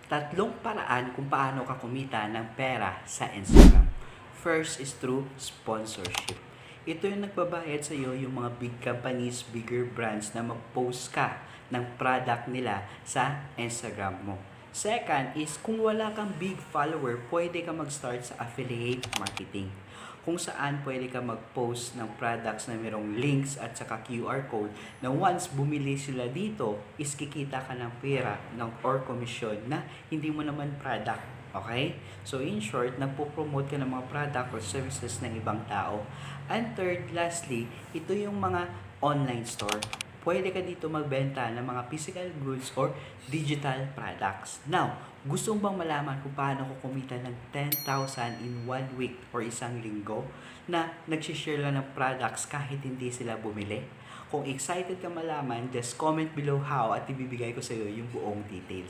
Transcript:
Tatlong paraan kung paano ka kumita ng pera sa Instagram. First is through sponsorship. Ito yung nagbabayad sa iyo yung mga big companies, bigger brands na mag-post ka ng product nila sa Instagram mo. Second is kung wala kang big follower, pwede ka mag-start sa affiliate marketing, kung saan pwede ka mag-post ng products na mayroong links at saka QR code na once bumili sila dito is kikita ka ng pera or commission na hindi mo naman product. Okay? So in short, nagpo-promote ka ng mga product or services ng ibang tao. And third, lastly, ito yung mga online store. Pwede ka dito magbenta ng mga physical goods or digital products. Now, gusto mo bang malaman kung paano ko kumita ng 10,000 in 1 week or isang linggo na nagsishare lang ng products kahit hindi sila bumili? Kung excited ka malaman, just comment below how at ibibigay ko sa iyo yung buong details.